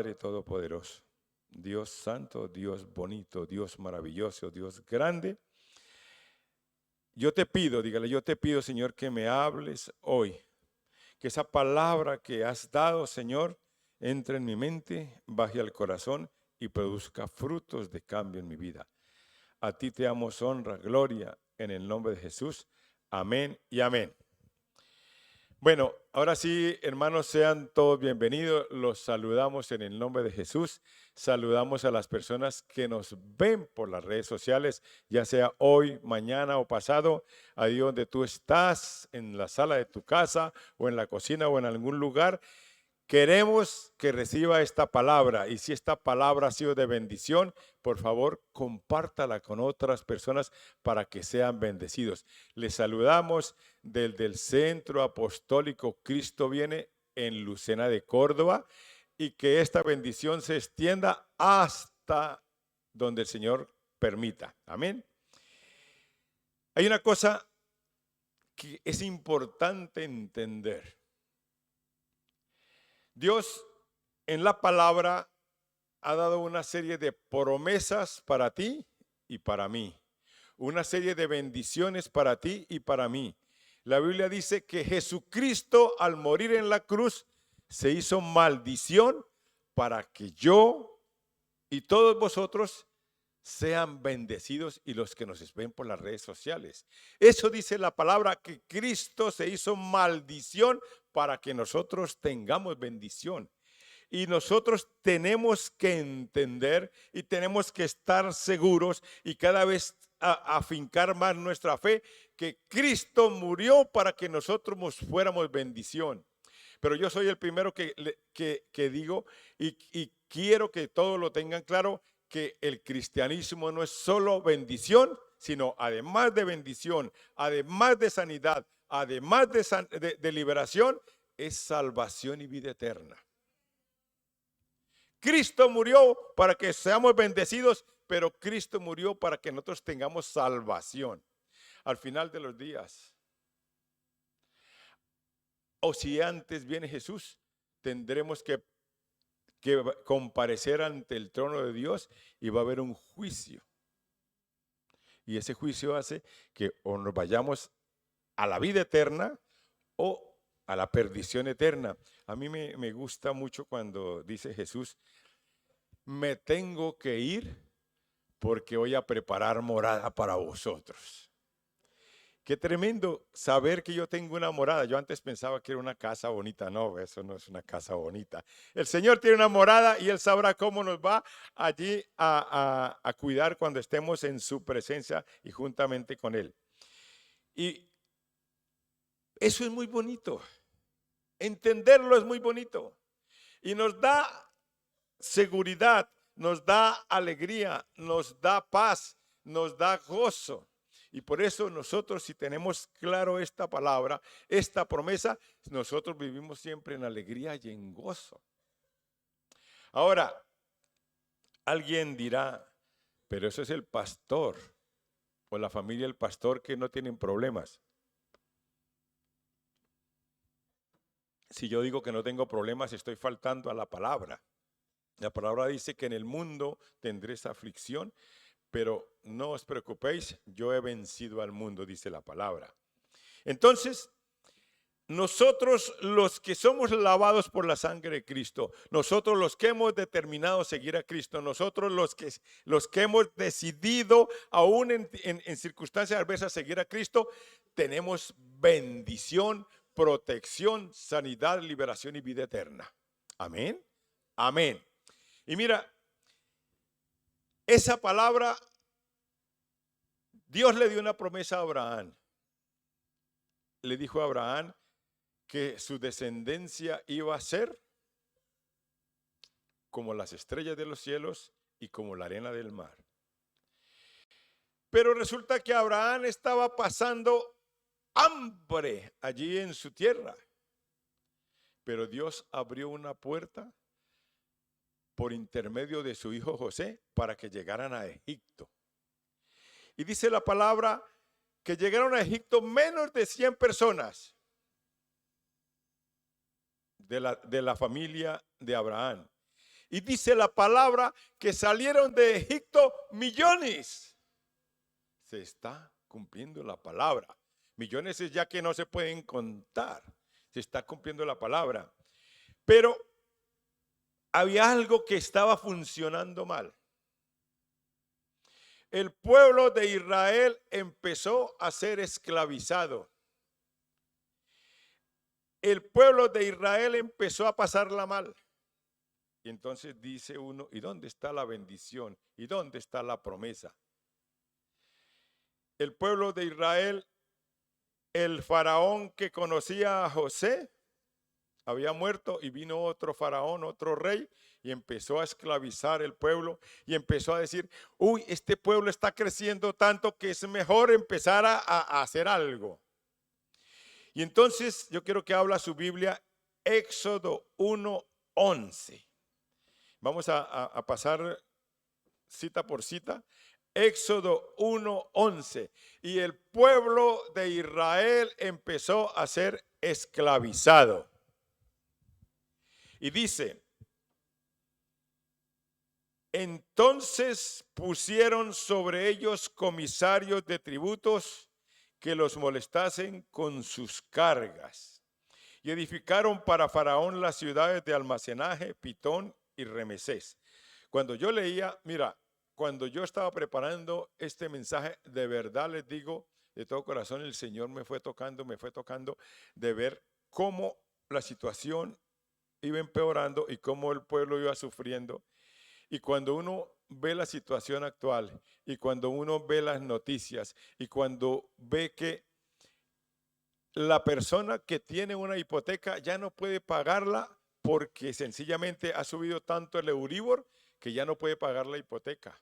Padre Todopoderoso, Dios Santo, Dios bonito, Dios maravilloso, Dios grande. Yo te pido, dígale, yo te pido, Señor, que me hables hoy. Que esa palabra que has dado, Señor, entre en mi mente, baje al corazón y produzca frutos de cambio en mi vida. A ti te damos honra, gloria, en el nombre de Jesús. Amén y amén. Bueno, ahora sí, hermanos, sean todos bienvenidos. Los saludamos en el nombre de Jesús. Saludamos a las personas que nos ven por las redes sociales, ya sea hoy, mañana o pasado, ahí donde tú estás, en la sala de tu casa o en la cocina o en algún lugar. Queremos que reciba esta palabra, y si esta palabra ha sido de bendición, por favor, compártala con otras personas para que sean bendecidos. Les saludamos desde el Centro Apostólico Cristo Viene en Lucena de Córdoba, y que esta bendición se extienda hasta donde el Señor permita. Amén. Hay una cosa que es importante entender. Dios en la palabra ha dado una serie de promesas para ti y para mí. Una serie de bendiciones para ti y para mí. La Biblia dice que Jesucristo al morir en la cruz se hizo maldición para que yo y todos vosotros sean bendecidos, y los que nos ven por las redes sociales. Eso dice la palabra, que Cristo se hizo maldición para que nosotros tengamos bendición. Y nosotros tenemos que entender y tenemos que estar seguros y cada vez afincar más nuestra fe, que Cristo murió para que nosotros fuéramos bendición. Pero yo soy el primero que digo y quiero que todos lo tengan claro, que el cristianismo no es solo bendición, sino además de bendición, además de sanidad, además de liberación, es salvación y vida eterna. Cristo murió para que seamos bendecidos, pero Cristo murió para que nosotros tengamos salvación al final de los días. O si antes viene Jesús, tendremos que comparecer ante el trono de Dios, y va a haber un juicio. Y ese juicio hace que o nos vayamos a la vida eterna o a la perdición eterna. A mí me gusta mucho cuando dice Jesús: me tengo que ir porque voy a preparar morada para vosotros. Qué tremendo saber que yo tengo una morada. Yo antes pensaba que era una casa bonita. No, eso no es una casa bonita. El Señor tiene una morada y Él sabrá cómo nos va allí a cuidar cuando estemos en su presencia y juntamente con Él. Y eso es muy bonito. Entenderlo es muy bonito. Y nos da seguridad, nos da alegría, nos da paz, nos da gozo. Y por eso nosotros, si tenemos claro esta palabra, esta promesa, nosotros vivimos siempre en alegría y en gozo. Ahora, alguien dirá, pero eso es el pastor o la familia del pastor que no tienen problemas. Si yo digo que no tengo problemas, estoy faltando a la palabra. La palabra dice que en el mundo tendréis aflicción, pero no os preocupéis, yo he vencido al mundo, dice la palabra. Entonces, nosotros los que somos lavados por la sangre de Cristo, nosotros los que hemos determinado seguir a Cristo, nosotros los que hemos decidido, aún en circunstancias adversas, seguir a Cristo, tenemos bendición, protección, sanidad, liberación y vida eterna. Amén. Amén. Y mira, esa palabra, Dios le dio una promesa a Abraham. Le dijo a Abraham que su descendencia iba a ser como las estrellas de los cielos y como la arena del mar. Pero resulta que Abraham estaba pasando hambre allí en su tierra. Pero Dios abrió una puerta por intermedio de su hijo José para que llegaran a Egipto. Y dice la palabra que llegaron a Egipto menos de 100 personas de la familia de Abraham. Y dice la palabra que salieron de Egipto millones. Se está cumpliendo la palabra. Millones es ya que no se pueden contar. Se está cumpliendo la palabra. Pero había algo que estaba funcionando mal. El pueblo de Israel empezó a ser esclavizado. El pueblo de Israel empezó a pasarla mal. Y entonces dice uno, ¿y dónde está la bendición? ¿Y dónde está la promesa? El pueblo de Israel, el faraón que conocía a José, había muerto y vino otro faraón, otro rey, y empezó a esclavizar el pueblo y empezó a decir, uy, este pueblo está creciendo tanto que es mejor empezar a hacer algo. Y entonces yo quiero que habla su Biblia, Éxodo 1:11. Vamos a pasar cita por cita. Éxodo 1:11. Y el pueblo de Israel empezó a ser esclavizado. Y dice, entonces pusieron sobre ellos comisarios de tributos que los molestasen con sus cargas. Y edificaron para Faraón las ciudades de almacenaje, Pitón y Remesés. Cuando yo leía, mira, cuando yo estaba preparando este mensaje, de verdad les digo, de todo corazón, el Señor me fue tocando de ver cómo la situación iba empeorando y cómo el pueblo iba sufriendo. Y cuando uno ve la situación actual y cuando uno ve las noticias y cuando ve que la persona que tiene una hipoteca ya no puede pagarla porque sencillamente ha subido tanto el Euribor que ya no puede pagar la hipoteca.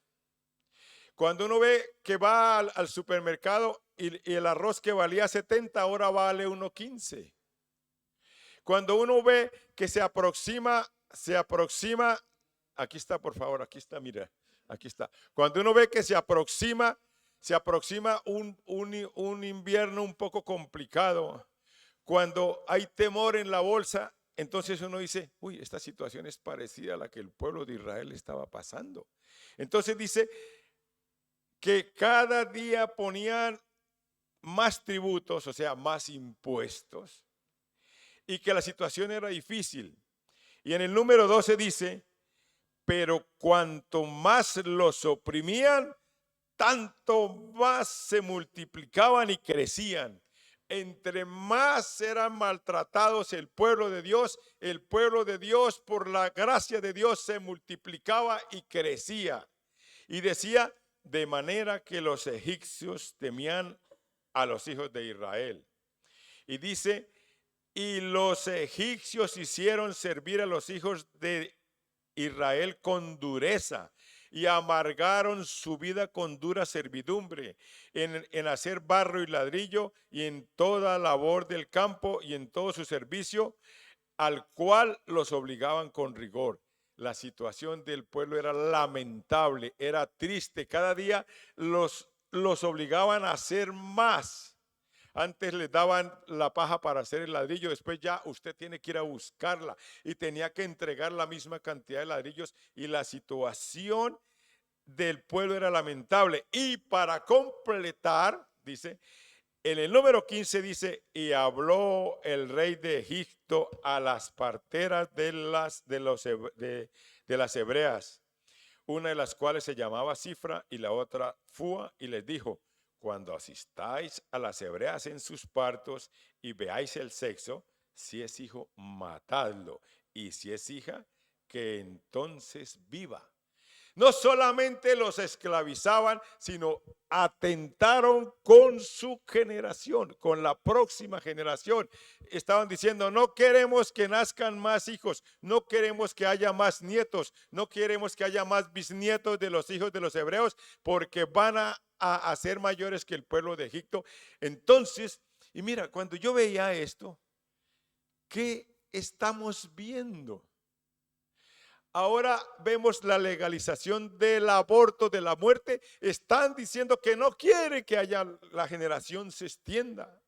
Cuando uno ve que va al supermercado y el arroz que valía 70 ahora vale 1.15. Cuando uno ve que se aproxima, aquí está, por favor, aquí está, mira, aquí está. Cuando uno ve que se aproxima un invierno un poco complicado, cuando hay temor en la bolsa, entonces uno dice, uy, esta situación es parecida a la que el pueblo de Israel estaba pasando. Entonces dice que cada día ponían más tributos, o sea, más impuestos, y que la situación era difícil. Y en el número 12 dice, pero cuanto más los oprimían, tanto más se multiplicaban y crecían. Entre más eran maltratados el pueblo de Dios por la gracia de Dios se multiplicaba y crecía. Y decía, de manera que los egipcios temían a los hijos de Israel. Y dice, y los egipcios hicieron servir a los hijos de Israel con dureza y amargaron su vida con dura servidumbre en hacer barro y ladrillo y en toda labor del campo y en todo su servicio, al cual los obligaban con rigor. La situación del pueblo era lamentable, era triste. Cada día los obligaban a hacer más. Antes les daban la paja para hacer el ladrillo, después ya usted tiene que ir a buscarla y tenía que entregar la misma cantidad de ladrillos y la situación del pueblo era lamentable. Y para completar, dice, en el número 15 dice, y habló el rey de Egipto a las parteras de las hebreas, una de las cuales se llamaba Cifra y la otra Fua, y les dijo, cuando asistáis a las hebreas en sus partos y veáis el sexo, si es hijo, matadlo, y si es hija, que entonces viva. No solamente los esclavizaban, sino atentaron con su generación, con la próxima generación. Estaban diciendo, no queremos que nazcan más hijos, no queremos que haya más nietos, no queremos que haya más bisnietos de los hijos de los hebreos, porque van a ser mayores que el pueblo de Egipto. Entonces, y mira, cuando yo veía esto, ¿qué estamos viendo? Ahora vemos la legalización del aborto, de la muerte. Están diciendo que no quieren que haya la generación se extienda.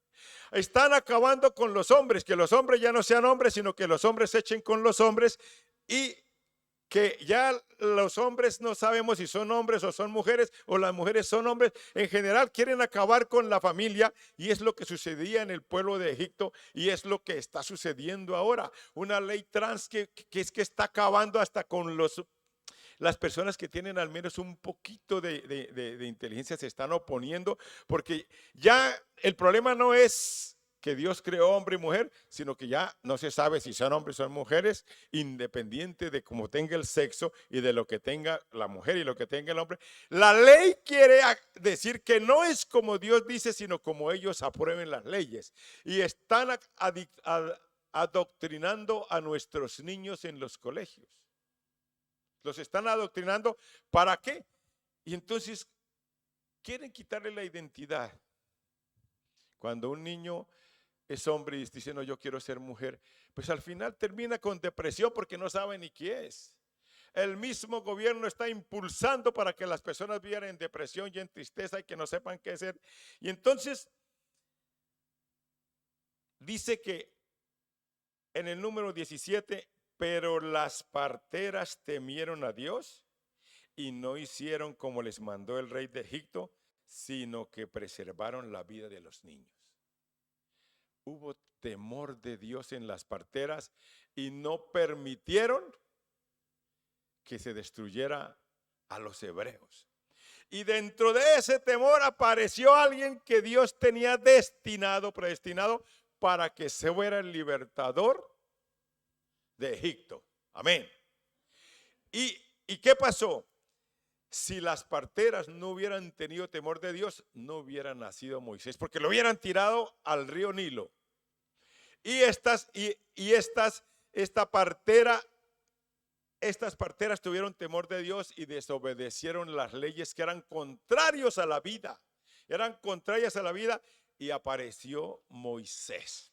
Están acabando con los hombres, que los hombres ya no sean hombres, sino que los hombres se echen con los hombres. Y que ya los hombres no sabemos si son hombres o son mujeres, o las mujeres son hombres. En general quieren acabar con la familia, y es lo que sucedía en el pueblo de Egipto, y es lo que está sucediendo ahora. Una ley trans que está acabando hasta con las personas que tienen al menos un poquito de inteligencia. Se están oponiendo, porque ya el problema no es que Dios creó hombre y mujer, sino que ya no se sabe si son hombres o son mujeres, independiente de cómo tenga el sexo y de lo que tenga la mujer y lo que tenga el hombre. La ley quiere decir que no es como Dios dice, sino como ellos aprueben las leyes. Y están adoctrinando a nuestros niños en los colegios. Los están adoctrinando. ¿Para qué? Y entonces quieren quitarle la identidad. Cuando un niño es hombre y dice, no, yo quiero ser mujer, pues al final termina con depresión porque no sabe ni qué es. El mismo gobierno está impulsando para que las personas vivan en depresión y en tristeza y que no sepan qué hacer. Y entonces dice que en el número 17, pero las parteras temieron a Dios y no hicieron como les mandó el rey de Egipto, sino que preservaron la vida de los niños. Hubo temor de Dios en las parteras y no permitieron que se destruyera a los hebreos. Y dentro de ese temor apareció alguien que Dios tenía predestinado para que se fuera el libertador de Egipto. Amén. ¿Y qué pasó? Si las parteras no hubieran tenido temor de Dios, no hubiera nacido Moisés, porque lo hubieran tirado al río Nilo. Estas parteras tuvieron temor de Dios y desobedecieron las leyes que eran contrarios a la vida. Eran contrarias a la vida, y apareció Moisés.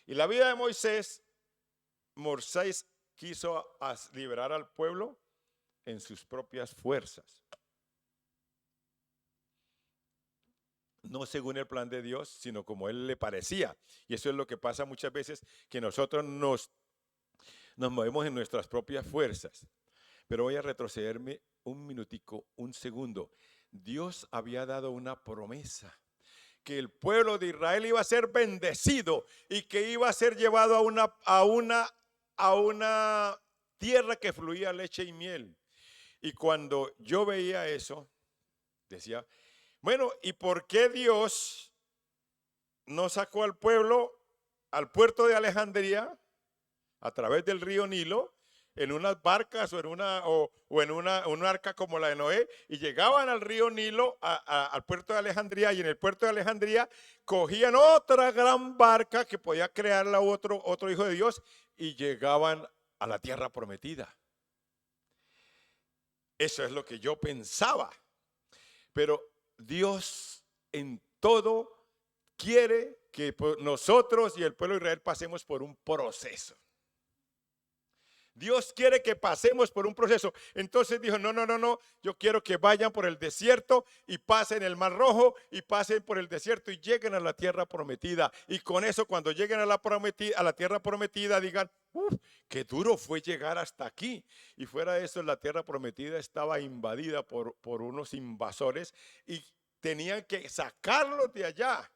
Y la vida de Moisés quiso liberar al pueblo en sus propias fuerzas. No según el plan de Dios, sino como él le parecía. Y eso es lo que pasa muchas veces, que nosotros nos movemos en nuestras propias fuerzas. Pero voy a retrocederme un minutico, un segundo. Dios había dado una promesa, que el pueblo de Israel iba a ser bendecido y que iba a ser llevado a una tierra que fluía leche y miel. Y cuando yo veía eso, decía, bueno, ¿y por qué Dios no sacó al pueblo al puerto de Alejandría a través del río Nilo en unas barcas o en un arca como la de Noé, y llegaban al río Nilo, al puerto de Alejandría, y en el puerto de Alejandría cogían otra gran barca que podía crearla otro hijo de Dios, y llegaban a la tierra prometida? Eso es lo que yo pensaba. Pero Dios en todo quiere que nosotros y el pueblo de Israel pasemos por un proceso. Dios quiere que pasemos por un proceso. Entonces dijo, no, yo quiero que vayan por el desierto y pasen el Mar Rojo y pasen por el desierto y lleguen a la tierra prometida. Y con eso, cuando lleguen a la tierra prometida, digan, qué duro fue llegar hasta aquí. Y fuera de eso, la tierra prometida estaba invadida por unos invasores y tenían que sacarlos de allá.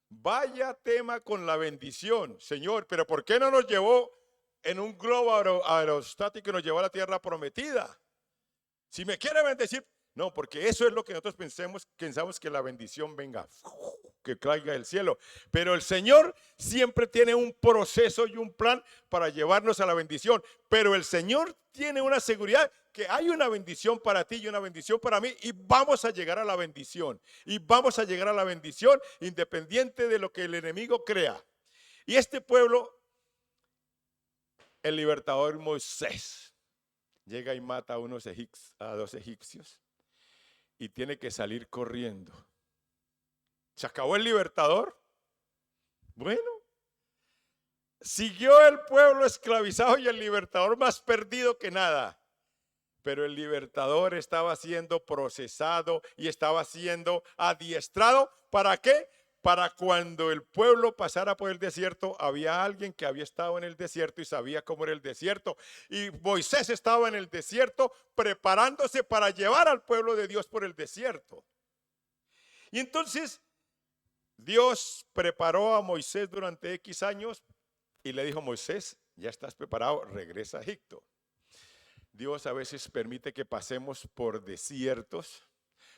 Vaya tema con la bendición, Señor, pero ¿por qué no nos llevó en un globo aerostático y nos llevó a la tierra prometida? Si me quiere bendecir, no, porque eso es lo que nosotros pensamos que la bendición venga, que caiga del cielo. Pero el Señor siempre tiene un proceso y un plan para llevarnos a la bendición. Pero el Señor tiene una seguridad que hay una bendición para ti y una bendición para mí, y vamos a llegar a la bendición. Y vamos a llegar a la bendición independiente de lo que el enemigo crea. Y este pueblo, el libertador Moisés, llega y mata a dos egipcios y tiene que salir corriendo. ¿Se acabó el libertador? Bueno, siguió el pueblo esclavizado y el libertador más perdido que nada. Pero el libertador estaba siendo procesado y estaba siendo adiestrado. ¿Para qué? para cuando el pueblo pasara por el desierto, había alguien que había estado en el desierto y sabía cómo era el desierto. Y Moisés estaba en el desierto preparándose para llevar al pueblo de Dios por el desierto. Y entonces Dios preparó a Moisés durante X años y le dijo: Moisés, ya estás preparado, regresa a Egipto. Dios a veces permite que pasemos por desiertos,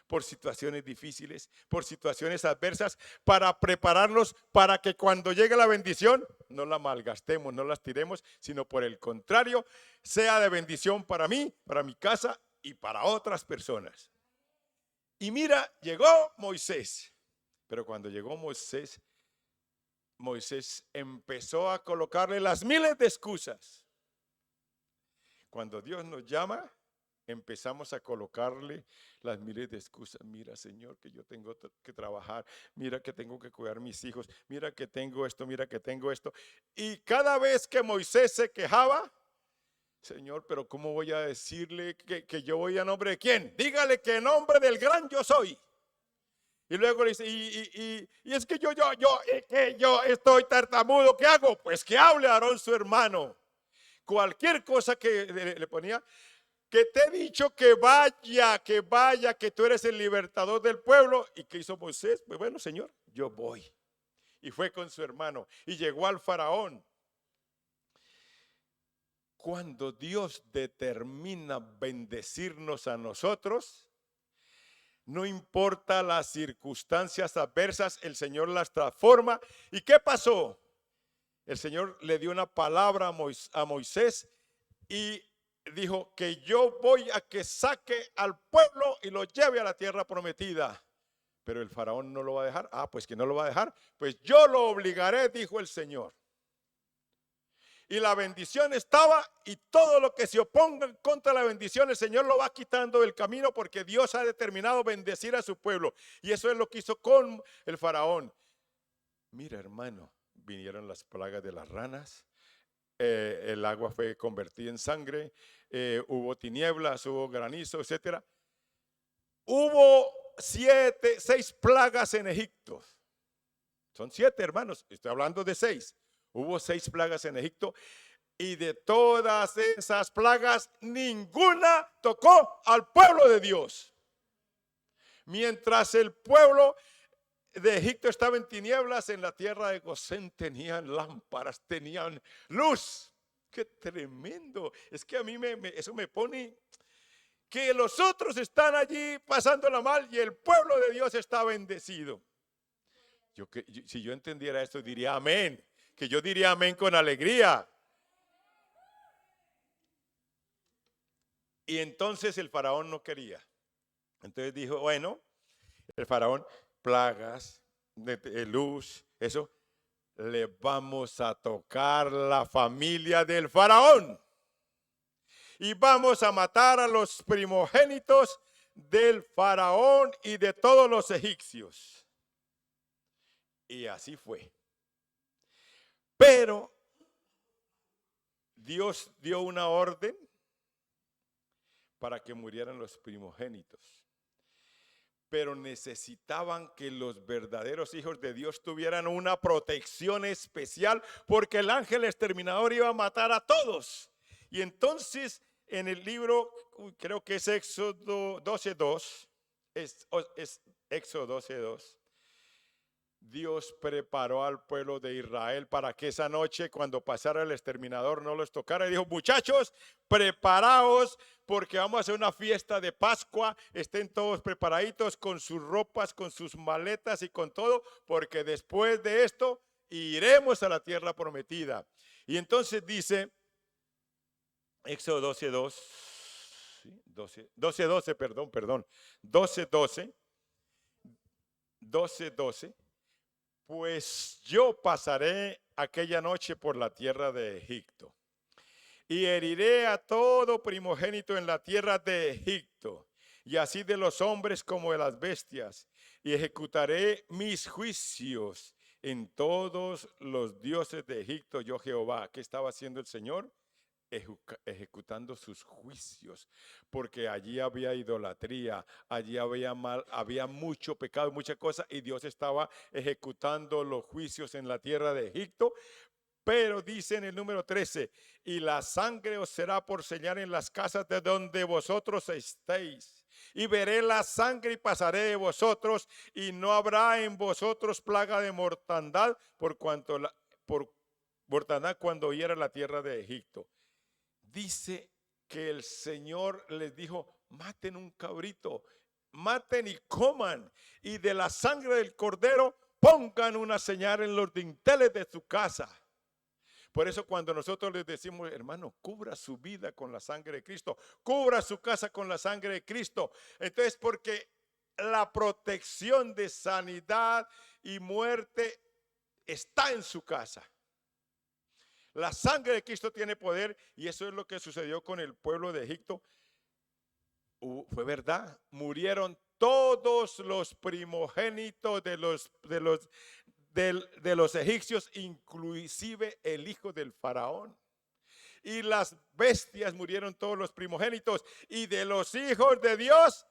por situaciones difíciles, por situaciones adversas, para prepararnos para que cuando llegue la bendición no la malgastemos, no las tiremos, sino por el contrario, sea de bendición para mí, para mi casa y para otras personas. Y mira, llegó Moisés, pero cuando llegó Moisés, Moisés empezó a colocarle las miles de excusas. Cuando Dios nos llama, empezamos a colocarle las miles de excusas. Mira, Señor, que yo tengo que trabajar. Mira que tengo que cuidar a mis hijos. Mira que tengo esto, mira que tengo esto. Y cada vez que Moisés se quejaba: Señor, pero ¿cómo voy a decirle que yo voy a nombre de quién? Dígale que en nombre del gran yo soy. Y luego le dice, y es que yo estoy tartamudo, ¿qué hago? Pues que hable Aarón su hermano. Cualquier cosa que le ponía, que te he dicho que vaya, que tú eres el libertador del pueblo. ¿Y qué hizo Moisés? Pues bueno, Señor, yo voy. Y fue con su hermano y llegó al faraón. Cuando Dios determina bendecirnos a nosotros, no importa las circunstancias adversas, el Señor las transforma. ¿Y qué pasó? El Señor le dio una palabra a Moisés y dijo que yo voy a que saque al pueblo y lo lleve a la tierra prometida. Pero el faraón no lo va a dejar. Pues que no lo va a dejar. Pues yo lo obligaré, dijo el Señor. Y la bendición estaba, y todo lo que se oponga contra la bendición, el Señor lo va quitando del camino, porque Dios ha determinado bendecir a su pueblo. Y eso es lo que hizo con el faraón. Mira, hermano, vinieron las plagas de las ranas, el agua fue convertida en sangre, hubo tinieblas, hubo granizo, etcétera. Hubo 6 plagas en Egipto. Son 7, hermanos, estoy hablando de 6. Hubo 6 plagas en Egipto, y de todas esas plagas ninguna tocó al pueblo de Dios. Mientras el pueblo de Egipto estaba en tinieblas, en la tierra de Gosén tenían lámparas, tenían luz. ¡Qué tremendo! Es que a mí eso me pone que los otros están allí pasándola mal y el pueblo de Dios está bendecido. Si yo entendiera esto, diría amén. Que yo diría amén con alegría. Y entonces el faraón no quería. Entonces dijo, bueno, el faraón, plagas, de luz, eso, le vamos a tocar la familia del faraón. Y vamos a matar a los primogénitos del faraón y de todos los egipcios. Y así fue. Pero Dios dio una orden para que murieran los primogénitos. Pero necesitaban que los verdaderos hijos de Dios tuvieran una protección especial, porque el ángel exterminador iba a matar a todos. Y entonces en el libro, creo que es Éxodo 12:2, es Éxodo 12:2, Dios preparó al pueblo de Israel para que esa noche, cuando pasara el exterminador, no los tocara. Y dijo, muchachos, preparaos, porque vamos a hacer una fiesta de Pascua. Estén todos preparaditos con sus ropas, con sus maletas y con todo, porque después de esto iremos a la tierra prometida. Y entonces dice Éxodo 12:2, 12:12, perdón, 12:12. Pues yo pasaré aquella noche por la tierra de Egipto y heriré a todo primogénito en la tierra de Egipto, y así de los hombres como de las bestias, y ejecutaré mis juicios en todos los dioses de Egipto, yo Jehová. ¿Qué estaba haciendo el Señor? ejecutando sus juicios, porque allí había idolatría, allí había mucho pecado, mucha cosa, y Dios estaba ejecutando los juicios en la tierra de Egipto. Pero dice en el número 13, y la sangre os será por señal en las casas de donde vosotros estéis. Y veré la sangre y pasaré de vosotros, y no habrá en vosotros plaga de mortandad por mortandad cuando hiera la tierra de Egipto. Dice que el Señor les dijo, maten un cabrito, maten y coman, y de la sangre del cordero pongan una señal en los dinteles de su casa. Por eso cuando nosotros les decimos, hermano, cubra su vida con la sangre de Cristo, cubra su casa con la sangre de Cristo. Entonces, porque la protección de sanidad y muerte está en su casa. La sangre de Cristo tiene poder, y eso es lo que sucedió con el pueblo de Egipto. Fue verdad, murieron todos los primogénitos de los egipcios, inclusive el hijo del faraón. Y las bestias murieron todos los primogénitos, y de los hijos de Dios,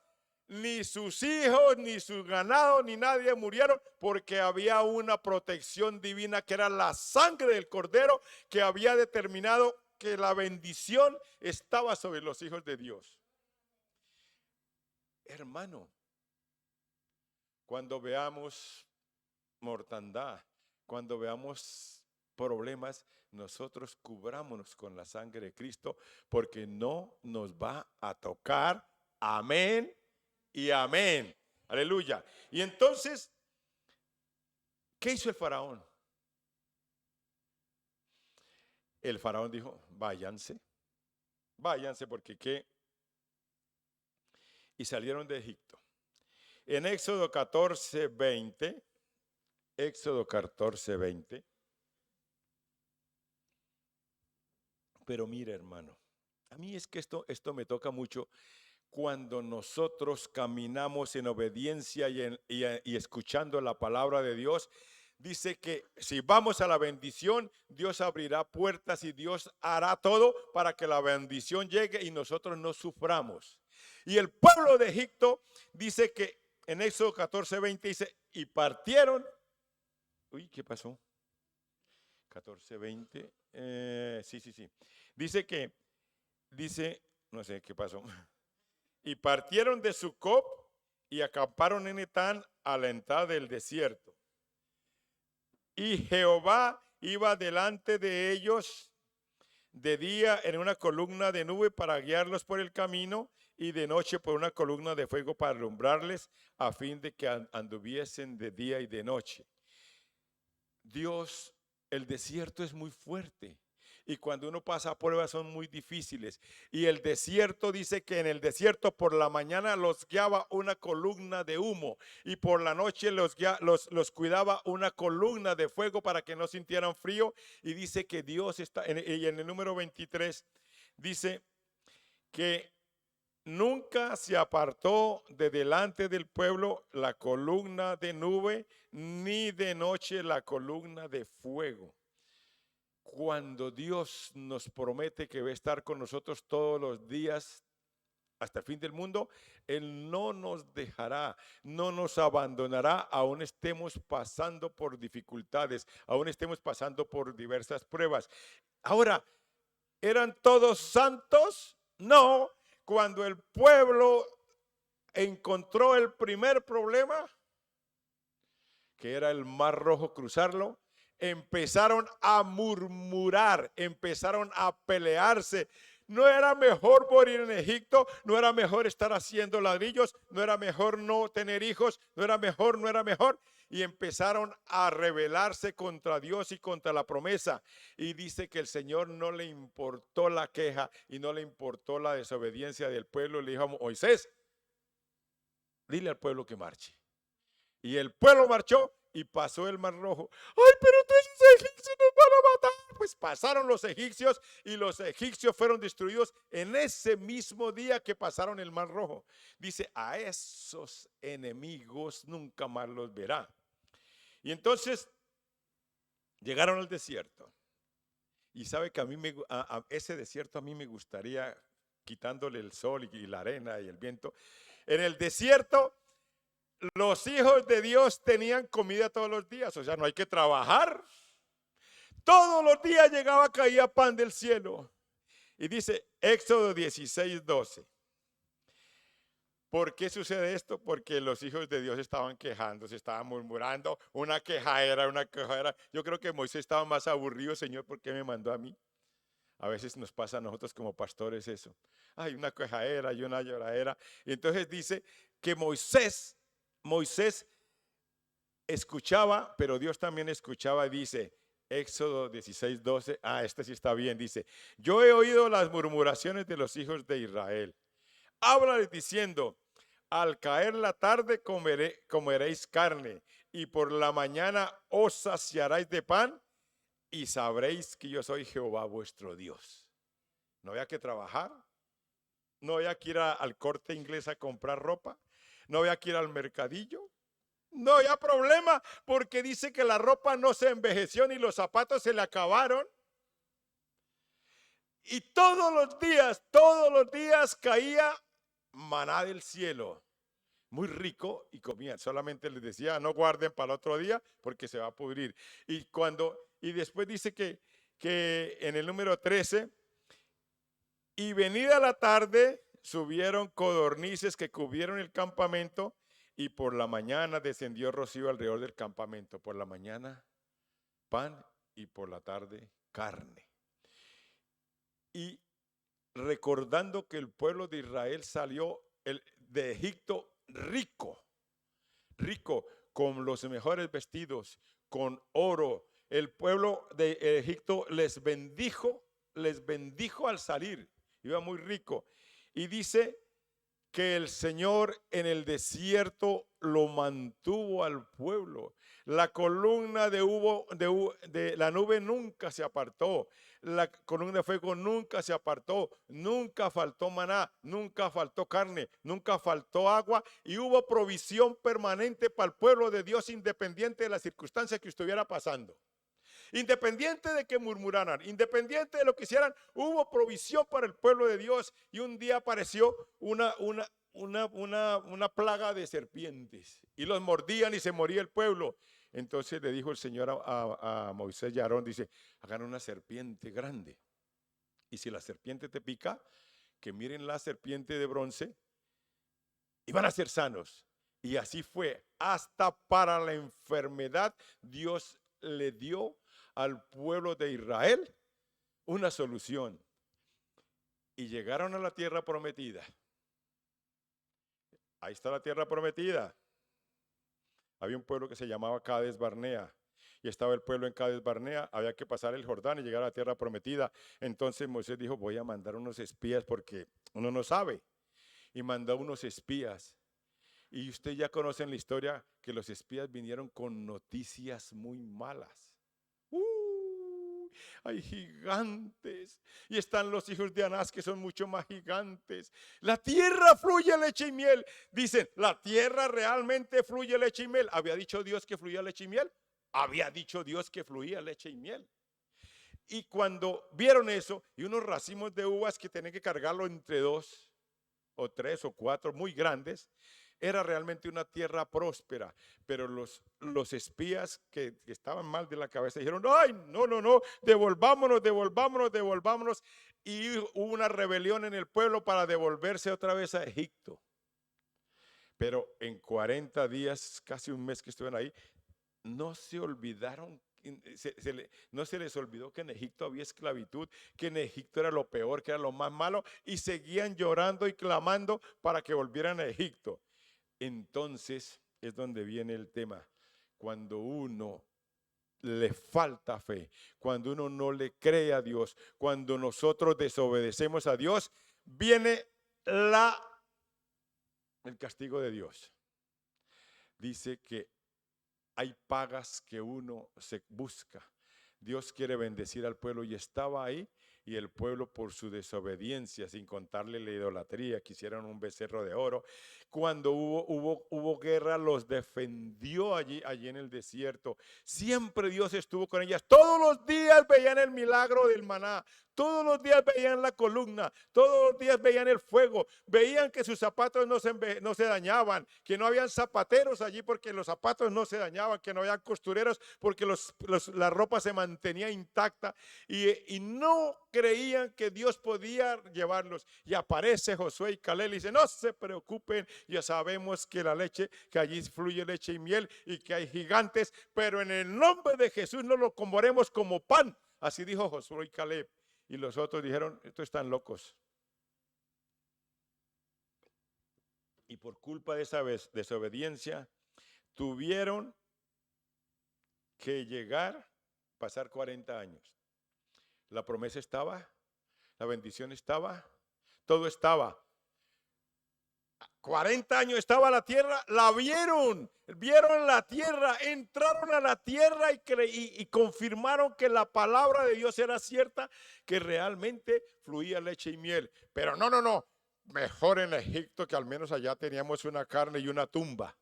ni sus hijos, ni su ganado, ni nadie murieron, porque había una protección divina que era la sangre del cordero, que había determinado que la bendición estaba sobre los hijos de Dios. Hermano, cuando veamos mortandad, cuando veamos problemas, nosotros cubrámonos con la sangre de Cristo, porque no nos va a tocar. Amén y amén. Aleluya. Y entonces, ¿qué hizo el faraón? El faraón dijo, váyanse porque qué. Y salieron de Egipto. En Éxodo 14:20, Éxodo 14:20. Pero mira, hermano, a mí es que esto me toca mucho cuando nosotros caminamos en obediencia y escuchando la palabra de Dios. Dice que si vamos a la bendición, Dios abrirá puertas y Dios hará todo para que la bendición llegue y nosotros no suframos. Y el pueblo de Egipto dice que en Éxodo 14:20 dice, y partieron. Uy, ¿qué pasó? 14:20. Sí. Dice, no sé qué pasó. Y partieron de Sucop y acamparon en Etán a la entrada del desierto. Y Jehová iba delante de ellos de día en una columna de nube para guiarlos por el camino, y de noche por una columna de fuego para alumbrarles, a fin de que anduviesen de día y de noche. Dios, el desierto es muy fuerte, y cuando uno pasa pruebas son muy difíciles. Y el desierto dice que en el desierto por la mañana los guiaba una columna de humo, y por la noche los cuidaba una columna de fuego para que no sintieran frío. Y dice que Dios está, y en el número 23 dice que nunca se apartó de delante del pueblo la columna de nube, ni de noche la columna de fuego. Cuando Dios nos promete que va a estar con nosotros todos los días hasta el fin del mundo, Él no nos dejará, no nos abandonará, aún estemos pasando por dificultades, aún estemos pasando por diversas pruebas. Ahora, ¿eran todos santos? No. Cuando el pueblo encontró el primer problema, que era el Mar Rojo, cruzarlo, empezaron a murmurar, empezaron a pelearse. No era mejor morir en Egipto, no era mejor estar haciendo ladrillos, no era mejor no tener hijos, no era mejor. Y empezaron a rebelarse contra Dios y contra la promesa. Y dice que el Señor no le importó la queja y no le importó la desobediencia del pueblo. Le dijo a Moisés, dile al pueblo que marche. Y el pueblo marchó y pasó el Mar Rojo. ¡Ay, pero todos esos egipcios nos van a matar! Pues pasaron los egipcios, y los egipcios fueron destruidos en ese mismo día que pasaron el Mar Rojo. Dice, a esos enemigos nunca más los verá. Y entonces llegaron al desierto. Y sabe que a mí ese desierto a mí me gustaría, quitándole el sol y la arena y el viento. En el desierto, los hijos de Dios tenían comida todos los días, o sea, no hay que trabajar. Todos los días llegaba, caía pan del cielo. Y dice Éxodo 16:12. ¿Por qué sucede esto? Porque los hijos de Dios estaban quejándose, estaban murmurando, una quejadera, una quejadera. Yo creo que Moisés estaba más aburrido, Señor, ¿por qué me mandó a mí? A veces nos pasa a nosotros como pastores eso. Hay una quejadera y una lloradera. Y entonces dice que Moisés escuchaba, pero Dios también escuchaba, dice Éxodo 16:12. Este sí está bien, dice: yo he oído las murmuraciones de los hijos de Israel. Háblales diciendo: al caer la tarde comeréis carne, y por la mañana os saciaréis de pan, y sabréis que yo soy Jehová vuestro Dios. No había que trabajar, no había que ir al Corte Inglés a comprar ropa, no había que ir al mercadillo, no había problema, porque dice que la ropa no se envejeció ni los zapatos se le acabaron. Y todos los días caía maná del cielo, muy rico, y comían. Solamente les decía: no guarden para el otro día porque se va a pudrir. Y después dice que en el número 13, y venida la tarde subieron codornices que cubrieron el campamento, y por la mañana descendió rocío alrededor del campamento. Por la mañana pan y por la tarde carne. Y recordando que el pueblo de Israel salió de Egipto rico, con los mejores vestidos, con oro. El pueblo de Egipto les bendijo al salir, iba muy rico. Y dice que el Señor en el desierto lo mantuvo al pueblo. La columna de la nube nunca se apartó. La columna de fuego nunca se apartó. Nunca faltó maná, nunca faltó carne, nunca faltó agua. Y hubo provisión permanente para el pueblo de Dios, independiente de las circunstancias que estuviera pasando. Independiente de que murmuraran, independiente de lo que hicieran, hubo provisión para el pueblo de Dios. Y un día apareció una plaga de serpientes, y los mordían y se moría el pueblo. Entonces le dijo el Señor a Moisés y a Aarón, dice: hagan una serpiente grande, y si la serpiente te pica, que miren la serpiente de bronce y van a ser sanos. Y así fue. Hasta para la enfermedad Dios le dio al pueblo de Israel una solución. Y llegaron a la tierra prometida. Ahí está la tierra prometida. Había un pueblo que se llamaba Cades Barnea. Y estaba el pueblo en Cades Barnea. Había que pasar el Jordán y llegar a la tierra prometida. Entonces Moisés dijo: voy a mandar unos espías, porque uno no sabe. Y mandó unos espías. Y usted ya conoce la historia, que los espías vinieron con noticias muy malas. Hay gigantes, y están los hijos de Anás, que son mucho más gigantes. La tierra fluye leche y miel. Dicen: la tierra realmente fluye leche y miel. ¿Había dicho Dios que fluía leche y miel? Había dicho Dios que fluía leche y miel. Y cuando vieron eso, y unos racimos de uvas que tenían que cargarlo entre 2 o 3 o 4 muy grandes, era realmente una tierra próspera. Pero los espías que estaban mal de la cabeza dijeron: ay, no, devolvámonos. Y hubo una rebelión en el pueblo para devolverse otra vez a Egipto. Pero en 40 días, casi un mes que estuvieron ahí, no se olvidaron, no se les olvidó que en Egipto había esclavitud, que en Egipto era lo peor, que era lo más malo, y seguían llorando y clamando para que volvieran a Egipto. Entonces es donde viene el tema. Cuando uno le falta fe, cuando uno no le cree a Dios, cuando nosotros desobedecemos a Dios, viene el castigo de Dios. Dice que hay pagas que uno se busca. Dios quiere bendecir al pueblo, y estaba ahí, y el pueblo por su desobediencia, sin contarle la idolatría, quisieron un becerro de oro. Cuando hubo guerra, los defendió allí en el desierto. Siempre Dios estuvo con ellas. Todos los días veían el milagro del maná. Todos los días veían la columna, todos los días veían el fuego, veían que sus zapatos no se dañaban, que no habían zapateros allí porque los zapatos no se dañaban, que no había costureros porque la ropa se mantenía intacta y no creían que Dios podía llevarlos. Y aparece Josué y Caleb y dice, no se preocupen, ya sabemos que que allí fluye leche y miel y que hay gigantes, pero en el nombre de Jesús no lo comeremos como pan. Así dijo Josué y Caleb. Y los otros dijeron, estos están locos. Y por culpa de esa desobediencia, tuvieron que pasar 40 años. La promesa estaba, la bendición estaba, todo estaba. 40 años estaba la tierra, la vieron la tierra, entraron a la tierra y confirmaron que la palabra de Dios era cierta, que realmente fluía leche y miel. Pero no, mejor en Egipto, que al menos allá teníamos una carne y una tumba.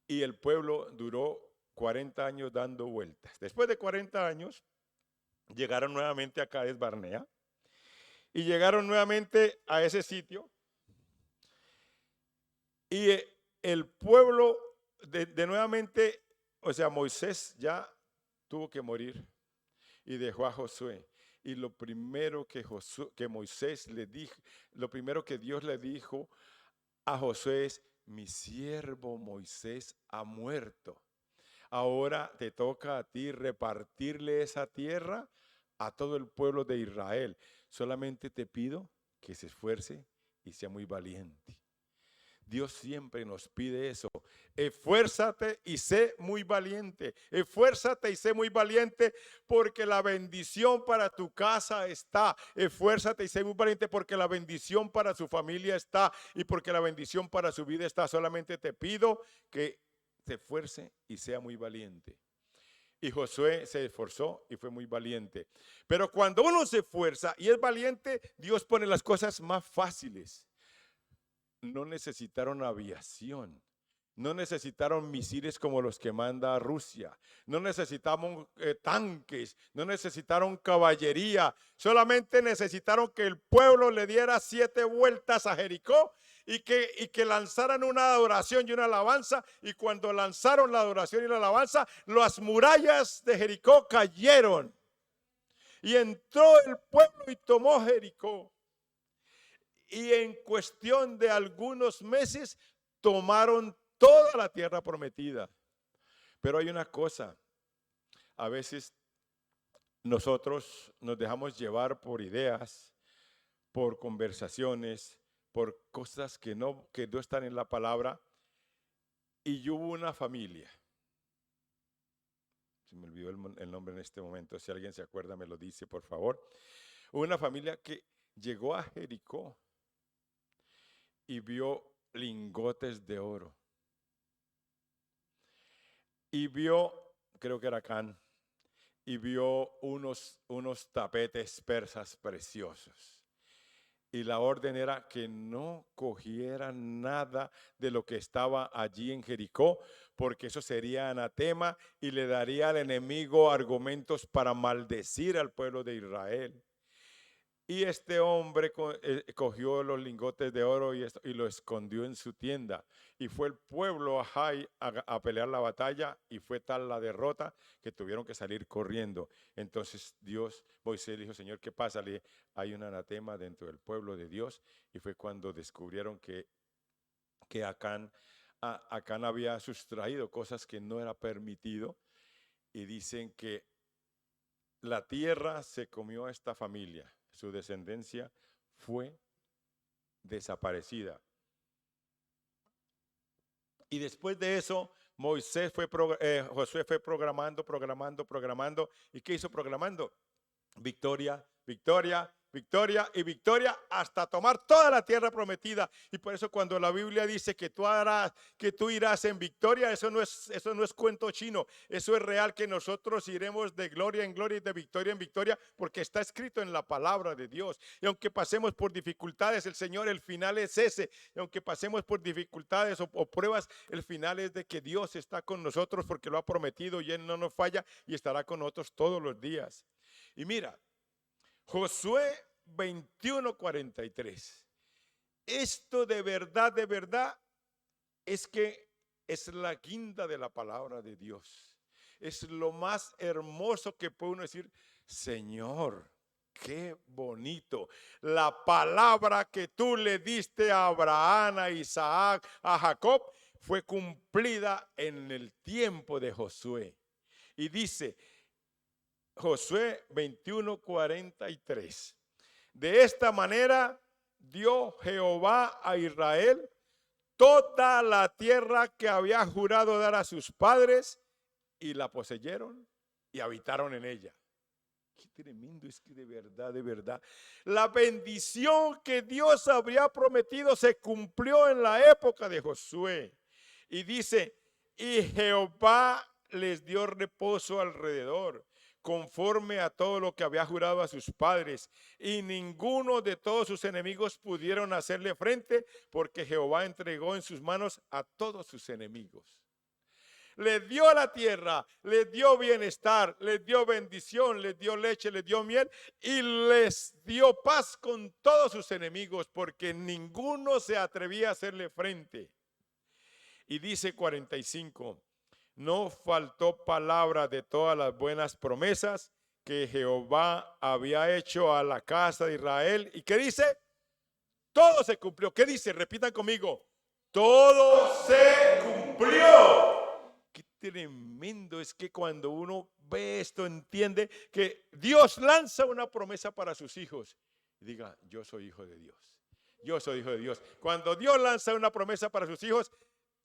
Y el pueblo duró 40 años dando vueltas. Después de 40 años, llegaron nuevamente a Cades Barnea y llegaron nuevamente a ese sitio. Y el pueblo de nuevamente, o sea, Moisés ya tuvo que morir y dejó a Josué. Y lo primero que Moisés le dijo, lo primero que Dios le dijo a Josué es, mi siervo Moisés ha muerto. Ahora te toca a ti repartirle esa tierra a todo el pueblo de Israel. Solamente te pido que se esfuerce y sea muy valiente. Dios siempre nos pide eso. Esfuérzate y sé muy valiente. Esfuérzate y sé muy valiente porque la bendición para tu casa está. Esfuérzate y sé muy valiente porque la bendición para su familia está y porque la bendición para su vida está. Solamente te pido que se esfuerce y sea muy valiente. Y Josué se esforzó y fue muy valiente. Pero cuando uno se esfuerza y es valiente, Dios pone las cosas más fáciles. No necesitaron aviación, no necesitaron misiles como los que manda Rusia, no necesitaron tanques, no necesitaron caballería, solamente necesitaron que el pueblo le diera 7 vueltas a Jericó y que lanzaran una adoración y una alabanza. Y cuando lanzaron la adoración y la alabanza, las murallas de Jericó cayeron y entró el pueblo y tomó Jericó. Y en cuestión de algunos meses tomaron toda la tierra prometida. Pero hay una cosa, a veces nosotros nos dejamos llevar por ideas, por conversaciones, por cosas que no están en la palabra. Y hubo una familia, se me olvidó el nombre en este momento, si alguien se acuerda me lo dice por favor. Hubo una familia que llegó a Jericó y vio lingotes de oro. Y vio, creo que era Acán, y vio unos tapetes persas preciosos. Y la orden era que no cogieran nada de lo que estaba allí en Jericó, porque eso sería anatema y le daría al enemigo argumentos para maldecir al pueblo de Israel. Y este hombre cogió los lingotes de oro y lo escondió en su tienda. Y fue el pueblo a pelear la batalla y fue tal la derrota que tuvieron que salir corriendo. Entonces Moisés dijo, Señor, ¿qué pasa? Le dije, hay un anatema dentro del pueblo de Dios. Y fue cuando descubrieron que Acán había sustraído cosas que no era permitido. Y dicen que la tierra se comió a esta familia. Su descendencia fue desaparecida. Y después de eso, Josué fue programando. ¿Y qué hizo programando? Victoria, victoria, victoria y victoria hasta tomar toda la tierra prometida. Y por eso cuando la Biblia dice que tú irás en victoria, eso no es cuento chino, eso es real, que nosotros iremos de gloria en gloria y de victoria en victoria, porque está escrito en la palabra de Dios. Y aunque pasemos por dificultades, el Señor, el final es ese. Y aunque pasemos por dificultades o pruebas, el final es de que Dios está con nosotros porque lo ha prometido y Él no nos falla y estará con nosotros todos los días. Y mira, Josué 21:43. Esto de verdad, es que es la guinda de la palabra de Dios. Es lo más hermoso que puede uno decir: Señor, qué bonito. La palabra que tú le diste a Abraham, a Isaac, a Jacob, fue cumplida en el tiempo de Josué. Y dice Josué 21:43. De esta manera dio Jehová a Israel toda la tierra que había jurado dar a sus padres, y la poseyeron y habitaron en ella. Qué tremendo es que de verdad, la bendición que Dios había prometido se cumplió en la época de Josué. Y dice, y Jehová les dio reposo alrededor, conforme a todo lo que había jurado a sus padres, y ninguno de todos sus enemigos pudieron hacerle frente, porque Jehová entregó en sus manos a todos sus enemigos. Les dio la tierra, les dio bienestar, les dio bendición, les dio leche, les dio miel y les dio paz con todos sus enemigos, porque ninguno se atrevía a hacerle frente. Y dice 45, no faltó palabra de todas las buenas promesas que Jehová había hecho a la casa de Israel. ¿Y qué dice? Todo se cumplió. ¿Qué dice? Repitan conmigo. Todo se cumplió. Qué tremendo es que cuando uno ve esto, entiende que Dios lanza una promesa para sus hijos. Y diga, yo soy hijo de Dios. Yo soy hijo de Dios. Cuando Dios lanza una promesa para sus hijos,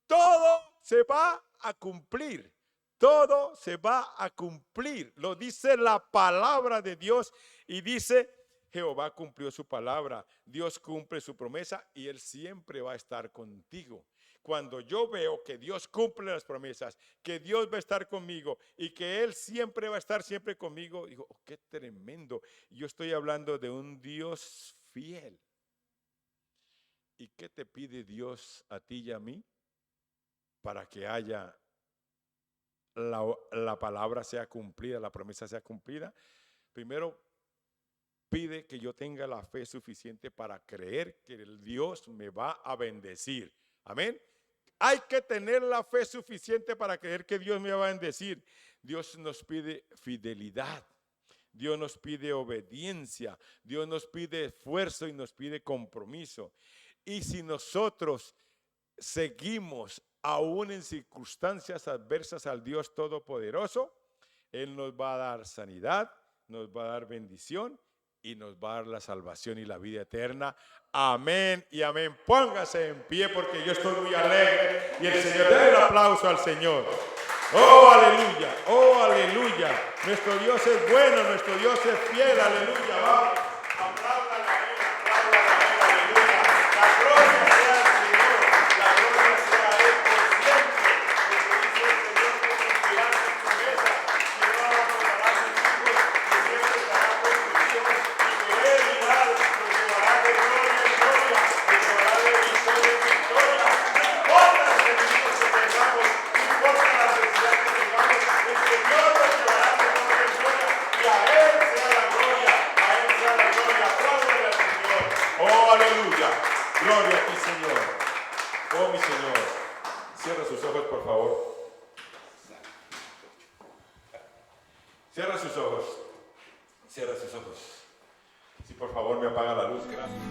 todo se va a cumplir. Todo se va a cumplir. Lo dice la palabra de Dios y dice, Jehová cumplió su palabra. Dios cumple su promesa y Él siempre va a estar contigo. Cuando yo veo que Dios cumple las promesas, que Dios va a estar conmigo y que Él siempre va a estar siempre conmigo, digo, oh, qué tremendo. Yo estoy hablando de un Dios fiel. ¿Y qué te pide Dios a ti y a mí? Para que haya la palabra sea cumplida, la promesa sea cumplida. Primero, pide que yo tenga la fe suficiente para creer que el Dios me va a bendecir. Amén. Hay que tener la fe suficiente para creer que Dios me va a bendecir. Dios nos pide fidelidad. Dios nos pide obediencia. Dios nos pide esfuerzo y nos pide compromiso. Y si nosotros seguimos aún en circunstancias adversas al Dios Todopoderoso, Él nos va a dar sanidad, nos va a dar bendición y nos va a dar la salvación y la vida eterna. Amén y amén. Póngase en pie porque yo estoy muy alegre y el Señor, dé el aplauso al Señor. Oh, aleluya, oh, aleluya. Nuestro Dios es bueno, nuestro Dios es fiel, aleluya. Vamos, apláudale a Él, aleluya. La gloria sea al Señor, la gloria sea a Él por siempre. Porque dice el Señor que cumplirá su promesa, que no abandonará sus hijos, que siempre estará con sus hijos, y que Él irá, nos llevará de gloria en gloria, nos llevará de victoria en victoria. No importa los enemigos que tengamos, no importa la adversidad que tengamos, el Señor nos llevará de gloria en gloria, y a Él sea la gloria, a Él sea la gloria. Apláudale al Señor. Oh, aleluya. Gloria a ti, Señor. Oh, mi Señor. Cierra sus ojos, por favor. Cierra sus ojos. Cierra sus ojos. Si por favor me apaga la luz, gracias.